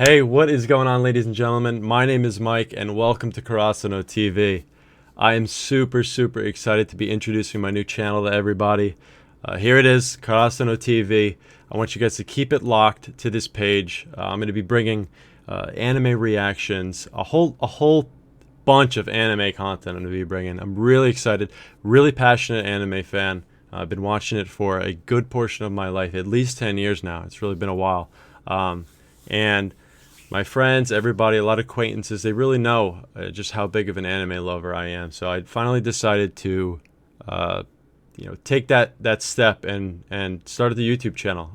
Hey, what is going on, ladies and gentlemen? My name is Mike, and welcome to Karasuno TV. I am super excited to be introducing my new channel to everybody. Here it is, Karasuno TV. I want you guys to keep it locked to this page. I'm going to be bringing anime reactions, a whole bunch of anime content I'm going to be bringing. I'm really excited, really passionate anime fan. I've been watching it for a good portion of my life, at least 10 years now. It's really been a while. And my friends, everybody, a lot of acquaintances, they really know just how big of an anime lover I am. So I finally decided to, take that step and started the YouTube channel.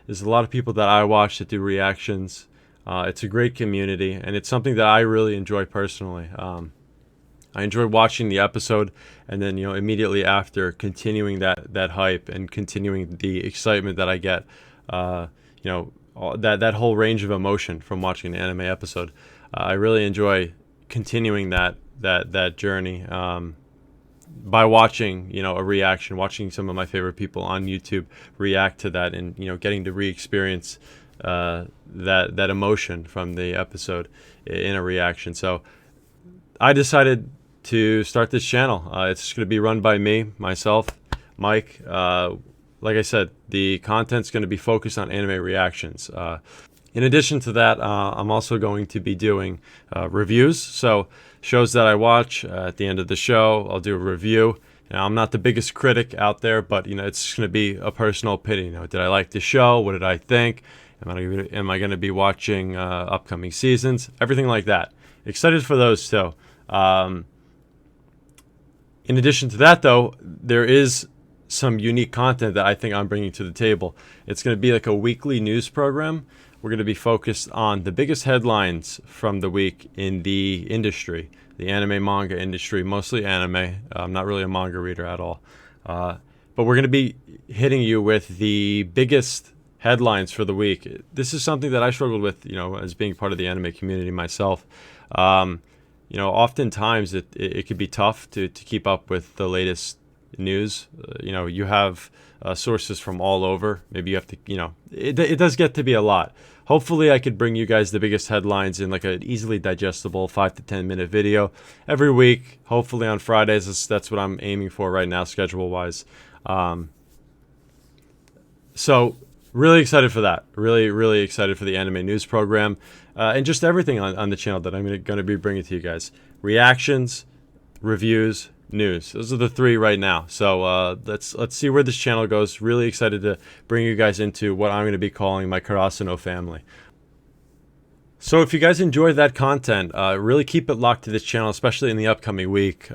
There's a lot of people that I watch that do reactions. It's a great community, and it's something that I really enjoy personally. I enjoy watching the episode, and then immediately after, continuing that hype and continuing the excitement that I get. That whole range of emotion from watching an anime episode. I really enjoy continuing that journey by watching a reaction, watching some of my favorite people on YouTube react to that, and getting to re-experience that emotion from the episode in a reaction. So I decided to start this channel. It's going to be run by myself, Mike. Like I said, the content's going to be focused on anime reactions. In addition to that, I'm also going to be doing reviews. So shows that I watch, at the end of the show, I'll do a review. I'm not the biggest critic out there, but it's going to be a personal opinion. Did I like the show? What did I think? Am I going to be watching upcoming seasons? Everything like that. Excited for those too. In addition to that, though, there is some unique content that I think I'm bringing to the table. It's going to be like a weekly news program. We're going to be focused on the biggest headlines from the week in the industry, the anime manga industry, mostly anime. I'm not really a manga reader at all. But we're going to be hitting you with the biggest headlines for the week. This is something that I struggled with, as being part of the anime community myself. Oftentimes it could be tough to keep up with the latest news. You have sources from all over. Maybe you have to, it does get to be a lot. Hopefully I could bring you guys the biggest headlines in like an easily digestible 5 to 10 minute video every week, hopefully on Fridays. That's what I'm aiming for right now, schedule wise. So really excited for that. Really excited for the anime news program, and just everything on the channel that I'm going to be bringing to you guys. Reactions, reviews, news. Those are the three right now. So let's see where this channel goes. Really excited to bring you guys into what I'm going to be calling my Karasuno family. So if you guys enjoy that content, really keep it locked to this channel, especially in the upcoming week.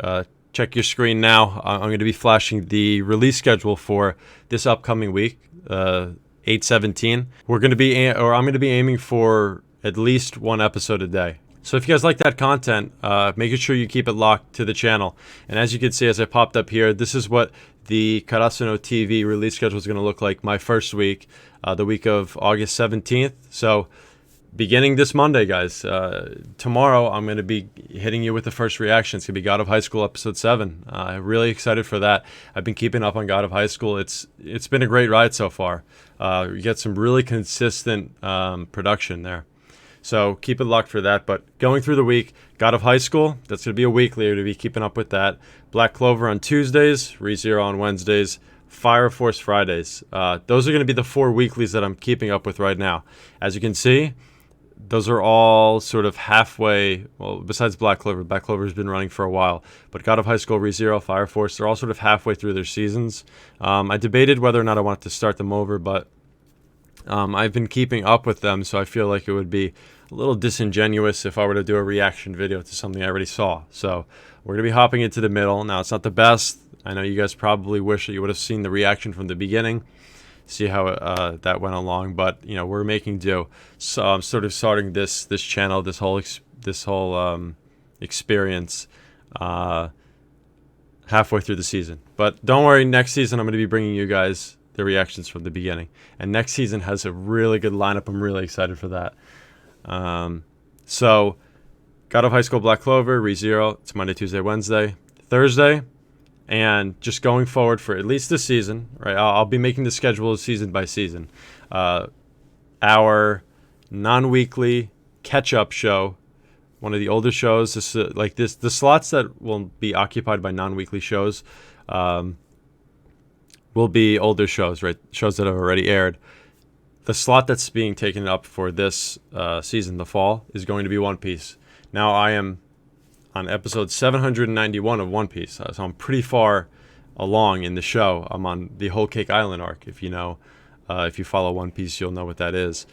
Check your screen now. I'm going to be flashing the release schedule for this upcoming week, 8/17. I'm going to be aiming for at least one episode a day. So if you guys like that content, make sure you keep it locked to the channel. And as you can see, as I popped up here, this is what the Karasuno TV release schedule is going to look like my first week, the week of August 17th. So beginning this Monday, guys, tomorrow I'm going to be hitting you with the first reaction. It's going to be God of High School Episode 7. Really excited for that. I've been keeping up on God of High School. It's been a great ride so far. You get some really consistent production there. So keep it locked for that. But going through the week, God of High School, that's going to be a weekly. You're going to be keeping up with that. Black Clover on Tuesdays, ReZero on Wednesdays, Fire Force Fridays. Those are going to be the 4 weeklies that I'm keeping up with right now. As you can see, those are all sort of halfway. Well, besides Black Clover. Black Clover has been running for a while. But God of High School, ReZero, Fire Force, they're all sort of halfway through their seasons. I debated whether or not I wanted to start them over, but I've been keeping up with them, so I feel like it would be a little disingenuous if I were to do a reaction video to something I already saw. So we're going to be hopping into the middle. Now, it's not the best. I know you guys probably wish that you would have seen the reaction from the beginning, see how that went along, but we're making do. So I'm sort of starting this channel, this whole experience halfway through the season. But don't worry, next season I'm going to be bringing you guys the reactions from the beginning. And next season has a really good lineup. I'm really excited for that. So God of High School, Black Clover, ReZero, it's Monday, Tuesday, Wednesday, Thursday, and just going forward for at least this season, right? I'll be making the schedule season by season. Our non-weekly catch-up show. One of the older shows. The slots that will be occupied by non-weekly shows will be older shows, right? Shows that have already aired. The slot that's being taken up for this season, the fall, is going to be One Piece. Now I am on episode 791 of One Piece, so I'm pretty far along in the show. I'm on the Whole Cake Island arc. If you know, if you follow One Piece, you'll know what that is.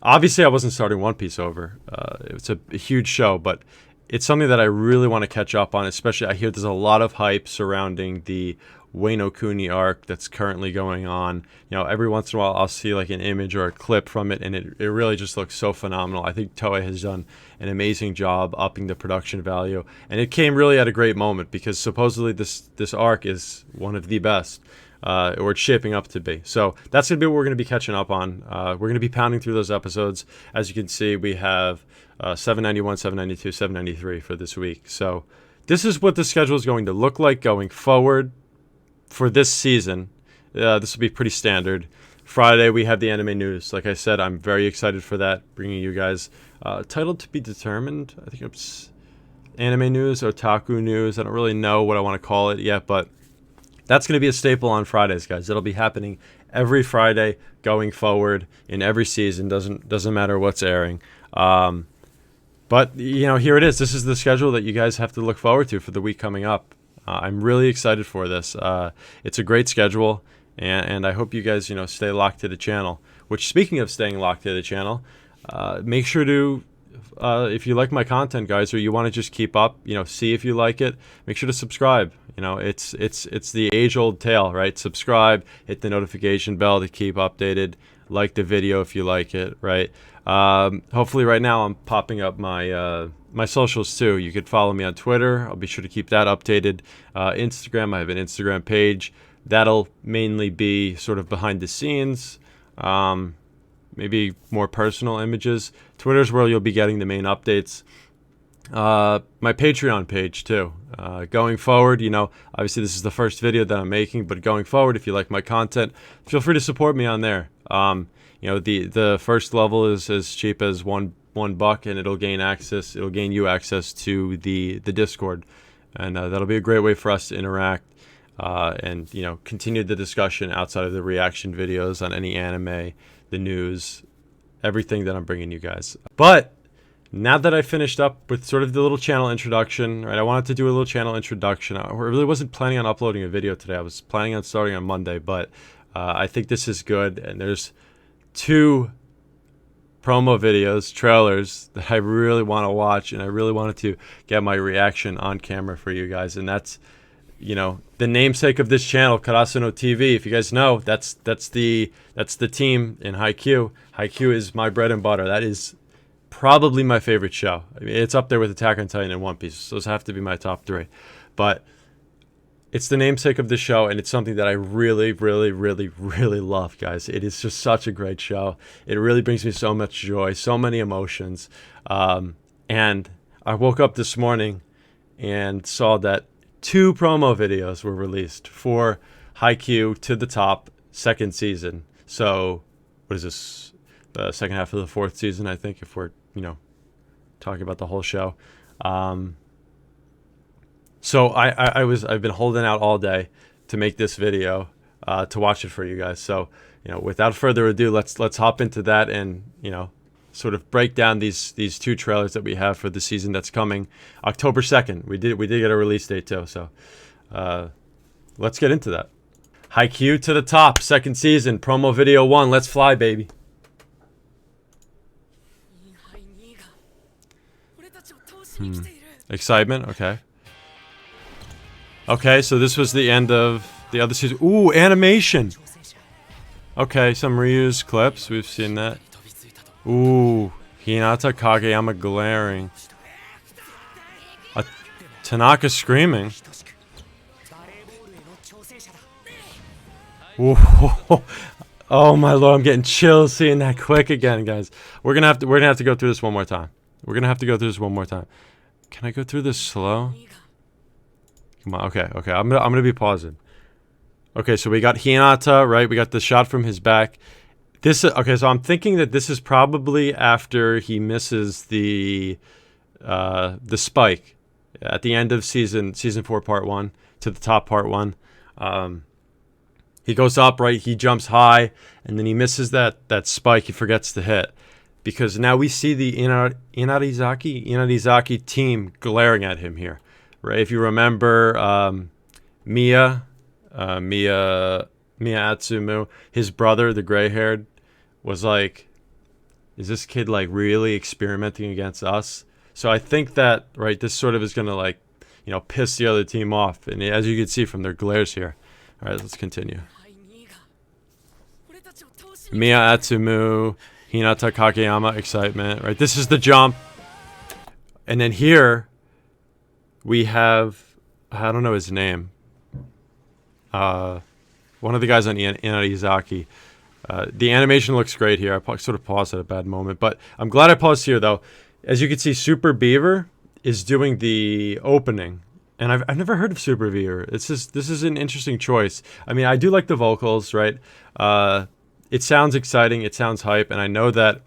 Obviously, I wasn't starting One Piece over. It's a huge show, but it's something that I really want to catch up on. Especially, I hear there's a lot of hype surrounding the Wano Kuni arc that's currently going on. You know, every once in a while I'll see like an image or a clip from it, and it really just looks so phenomenal. I think Toei has done an amazing job upping the production value, and it came really at a great moment because supposedly this arc is one of the best, or it's shaping up to be. So that's going to be what we're going to be catching up on. We're going to be pounding through those episodes. As you can see, we have 791, 792, 793 for this week. So this is what the schedule is going to look like going forward. For this season, this will be pretty standard. Friday, we have the anime news. Like I said, I'm very excited for that, bringing you guys titled to be determined. I think it's anime news, otaku news. I don't really know what I want to call it yet, but that's going to be a staple on Fridays, guys. It'll be happening every Friday going forward in every season. Doesn't matter what's airing. But, you know, here it is. This is the schedule that you guys have to look forward to for the week coming up. I'm really excited for this. It's a great schedule, and I hope you guys, stay locked to the channel. Which, speaking of staying locked to the channel, make sure to, if you like my content, guys, or you want to just keep up, see if you like it, make sure to subscribe. It's the age-old tale, right? Subscribe, hit the notification bell to keep updated. Like the video if you like it, right? Hopefully right now I'm popping up my my socials too. You could follow me on Twitter. I'll be sure to keep that updated. Instagram, I have an Instagram page. That'll mainly be sort of behind the scenes, maybe more personal images. Twitter's where you'll be getting the main updates. My Patreon page too. Going forward, obviously this is the first video that I'm making, but going forward, if you like my content, feel free to support me on there. The first level is as cheap as $1, and it'll gain you access to the Discord, and that'll be a great way for us to interact and continue the discussion outside of the reaction videos on any anime, the news, everything that I'm bringing you guys. But now that I finished up with sort of the little channel introduction, right? I wanted to do a little channel introduction. I really wasn't planning on uploading a video today. I was planning on starting on Monday, but I think this is good, and there's 2 promo videos, trailers, that I really want to watch, and I really wanted to get my reaction on camera for you guys. And that's, the namesake of this channel, Karasuno TV. If you guys know, that's the team in Haikyuu. Haikyuu is my bread and butter. That is probably my favorite show. I mean, it's up there with Attack on Titan and One Piece. Those have to be my top 3. But it's the namesake of the show, and it's something that I really, really, really, really love, guys. It is just such a great show. It really brings me so much joy, so many emotions. And I woke up this morning and saw that 2 promo videos were released for Haikyuu to the Top 2nd season. So, what is this? The second half of the 4th season, I think, if we're, talking about the whole show. So I've been holding out all day to make this video, to watch it for you guys. So, without further ado, let's hop into that and, sort of break down these 2 trailers that we have for the season that's coming October 2nd. We did get a release date too. So, let's get into that. Haikyuu to the Top 2nd season, promo video 1. Let's fly, baby. Excitement, okay. Okay, so this was the end of the other season. Ooh, animation! Okay, some reused clips. We've seen that. Ooh, Hinata Kageyama glaring. Tanaka screaming. Ooh, oh my lord, I'm getting chills seeing that quick again, guys. We're gonna have to go through this one more time. Can I go through this slow? Come on, okay. I'm gonna be pausing. Okay, so we got Hinata, right? We got the shot from his back. This okay, so I'm thinking that this is probably after he misses the spike at the end of season 4 part 1 to the top part 1. He goes up, right? He jumps high, and then he misses that spike. He forgets to hit, because now we see the inarizaki team glaring at him here, right? If you remember, Mia Atsumu, his brother, the gray-haired, was like, is this kid like really experimenting against us? So I think that, right, this sort of is going to, like, you know, piss the other team off. And as you can see from their glares here. All right, let's continue. Mia Atsumu, Hinata Kageyama, excitement, right? This is the jump. And then here we have, I don't know his name. One of the guys on inarizaki. The animation looks great here. I sort of paused at a bad moment, but I'm glad I paused here, though. As you can see, Super Beaver is doing the opening, and I've never heard of Super Beaver. This is an interesting choice. I mean, I do like the vocals, right? It sounds exciting, it sounds hype, and I know that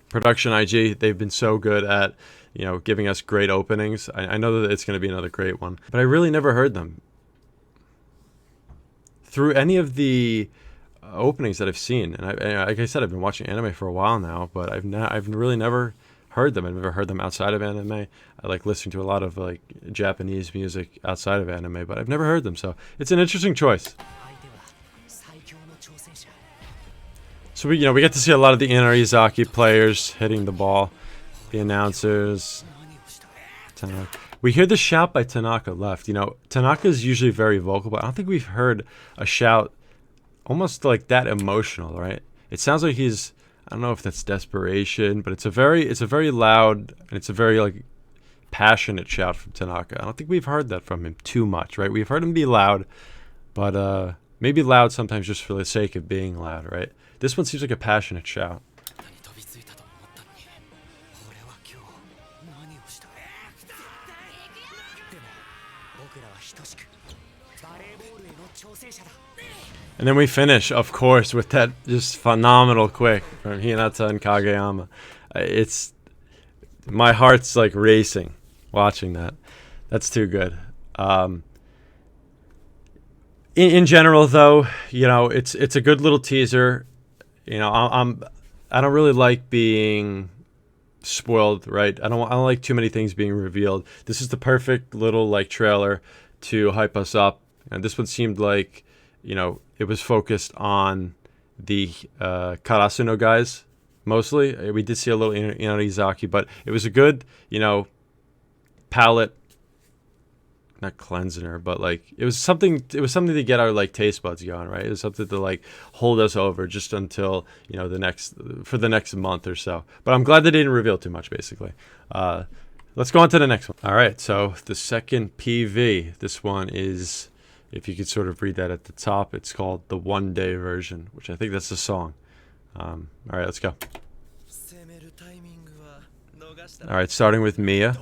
Production IG, they've been so good at, you know, giving us great openings. I know that it's going to be another great one, but I really never heard them through any of the openings that I've seen. And like I said, I've been watching anime for a while now, but I've really never heard them. I've never heard them outside of anime. I like listening to a lot of like Japanese music outside of anime, but I've never heard them. So it's an interesting choice. So we get to see a lot of the inarizaki players hitting the ball, the announcers. We hear the shout by Tanaka left. You know, Tanaka is usually very vocal, but I don't think we've heard a shout almost like that emotional, right? It sounds like he's, I don't know if that's desperation, but it's a very loud, and it's a very like passionate shout from Tanaka. I don't think we've heard that from him too much, right? We've heard him be loud, but maybe loud sometimes just for the sake of being loud, right? This one seems like a passionate shout. And then we finish, of course, with that just phenomenal quick from Hinata and Kageyama. It's, my heart's like racing watching that. That's too good. In general, though, you know, it's a good little teaser. You know, I don't really like being spoiled, right? I don't like too many things being revealed. This is the perfect little like trailer to hype us up, and this one seemed like, you know, it was focused on the Karasuno guys mostly. We did see a little inarizaki, but it was a good, you know, palate, not cleanser, but like it was something to get our like taste buds going, right? It was something to like hold us over just until, you know, the next month or so. But I'm glad they didn't reveal too much, basically. Let's go on to the next one. All right, so the second PV, this one is, if you could sort of read that at the top, it's called the One Day version, which I think that's the song. All right, let's go. All right, starting with Mia.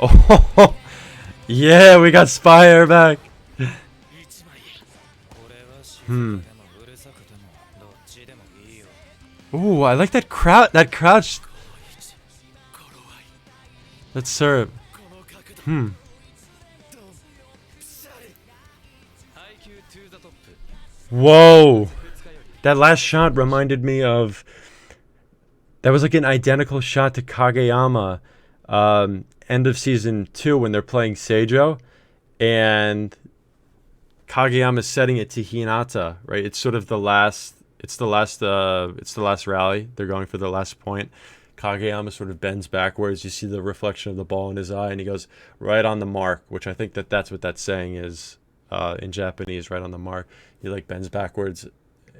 Oh, yeah, we got Spyair back. Ooh, I like that crowd. That crouch. Let's serve. Whoa, that last shot reminded me of, that was like an identical shot to Kageyama, end of season 2 when they're playing Seijo, and Kageyama's setting it to Hinata, right? It's sort of the last rally. They're going for the last point. Kageyama sort of bends backwards. You see the reflection of the ball in his eye, and he goes right on the mark, which I think that's what that saying is in Japanese, right on the mark. He like bends backwards,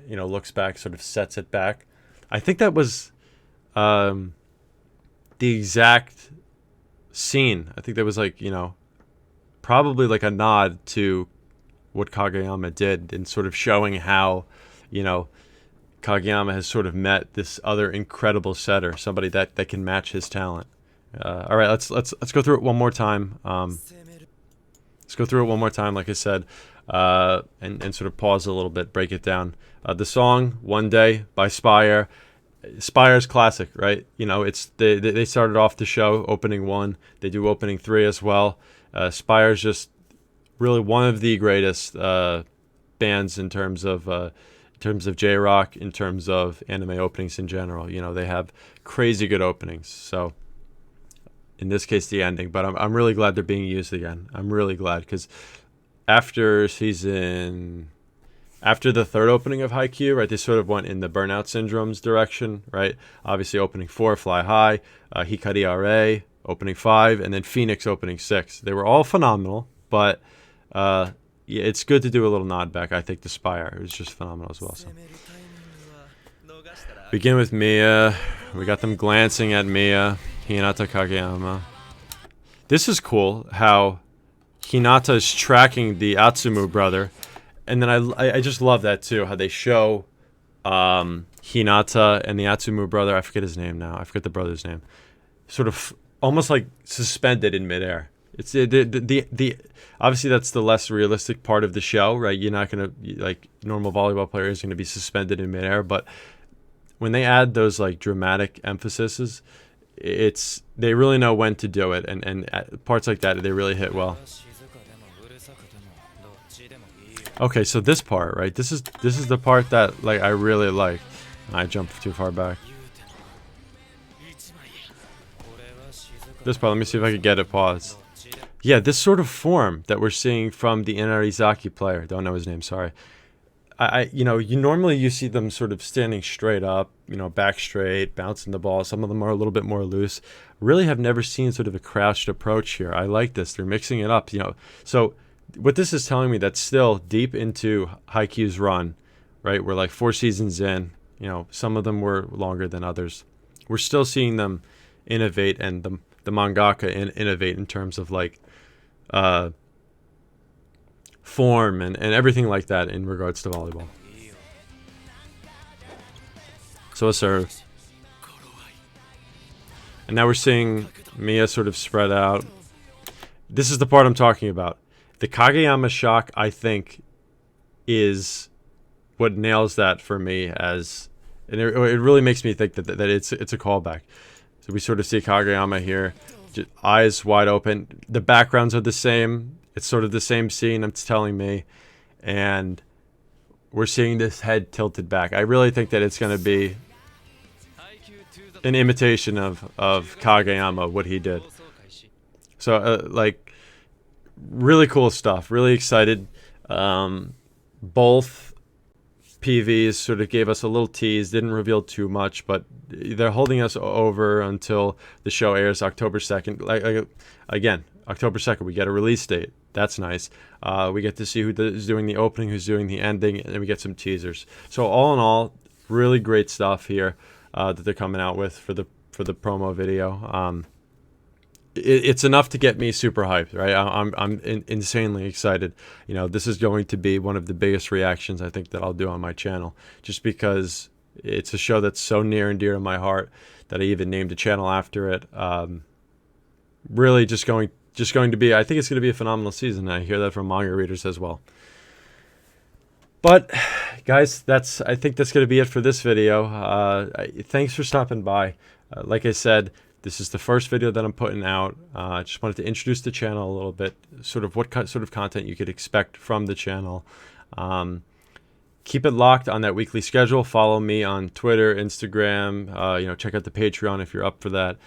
you know, looks back, sort of sets it back. I think that was the exact scene. I think that was like, you know, probably like a nod to what Kageyama did, and sort of showing how, you know, Kageyama has sort of met this other incredible setter, somebody that can match his talent. All right, let's go through it one more time. Let's go through it one more time, like I said, and sort of pause a little bit, break it down. The song "One Day" by Spyair. Spyair's classic, right? You know, it's they started off the show opening 1. They do opening 3 as well. Spyair's just really one of the greatest bands in terms of J-rock, in terms of anime openings in general. You know, they have crazy good openings. So in this case, the ending. But I'm really glad they're being used again. I'm really glad, because after the third opening of Haikyuu, right, they sort of went in the Burnout Syndrome's direction, right? Obviously, opening 4, Fly High, Hikari Are, opening 5, and then Phoenix opening 6. They were all phenomenal, but yeah, it's good to do a little nod back. I think the Spyair, it was just phenomenal as well. So begin with Mia. We got them glancing at Mia, Hinata, Kageyama. This is cool how Hinata is tracking the Atsumu brother. And then I just love that too, how they show Hinata and the Atsumu brother, I forget his name now, I forget the brother's name, sort of almost like suspended in midair. It's the obviously that's the less realistic part of the show, right? You're not gonna, like, normal volleyball player is gonna be suspended in midair, but when they add those like dramatic emphases, they really know when to do it, and parts like that they really hit well. Okay, so this part, right? This is the part that, like, I really like. I jumped too far back. This part, let me see if I can get it paused. Yeah, this sort of form that we're seeing from the inarizaki player. Don't know his name, sorry. You know, you see them sort of standing straight up, you know, back straight, bouncing the ball. Some of them are a little bit more loose. Really have never seen sort of a crouched approach here. I like this. They're mixing it up, you know. So what this is telling me, that's still deep into Haikyuu's run, right? We're like 4 seasons in. You know, some of them were longer than others. We're still seeing them innovate, and the mangaka innovate in terms of, like, form and everything like that in regards to volleyball. So a serve. And now we're seeing Mia sort of spread out. This is the part I'm talking about. The Kageyama shock, I think, is what nails that for me, and it really makes me think that it's a callback. So we sort of see Kageyama here, just eyes wide open. The backgrounds are the same. It's sort of the same scene, it's telling me. And we're seeing this head tilted back. I really think that it's going to be an imitation of Kageyama, what he did. So, like, really cool stuff. Really excited. Both PVs sort of gave us a little tease. Didn't reveal too much, but they're holding us over until the show airs October 2nd. Like again, October 2nd, we get a release date. That's nice. We get to see who's doing the opening, who's doing the ending, and then we get some teasers. So all in all, really great stuff here that they're coming out with for the promo video. It's enough to get me super hyped, right? I'm insanely excited. You know, this is going to be one of the biggest reactions I think that I'll do on my channel, just because it's a show that's so near and dear to my heart that I even named a channel after it. Really, just going to be. I think it's going to be a phenomenal season. I hear that from manga readers as well. But guys, I think that's going to be it for this video. Thanks for stopping by. Like I said, this is the first video that I'm putting out. I just wanted to introduce the channel a little bit, sort of what sort of content you could expect from the channel. Keep it locked on that weekly schedule. Follow me on Twitter, Instagram. You know, check out the Patreon if you're up for that.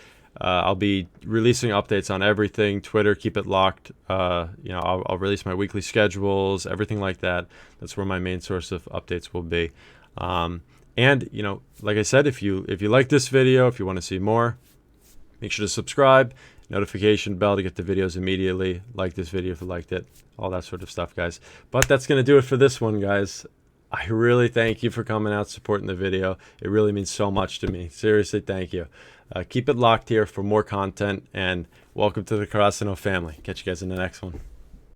I'll be releasing updates on everything. Twitter, keep it locked. You know, I'll release my weekly schedules, everything like that. That's where my main source of updates will be. And you know, like I said, if you like this video, if you want to see more, make sure to subscribe, notification bell to get the videos immediately. Like this video if you liked it, all that sort of stuff, guys. But that's going to do it for this one, guys. I really thank you for coming out, supporting the video. It really means so much to me. Seriously, thank you. Keep it locked here for more content, and welcome to the Karasuno family. Catch you guys in the next one.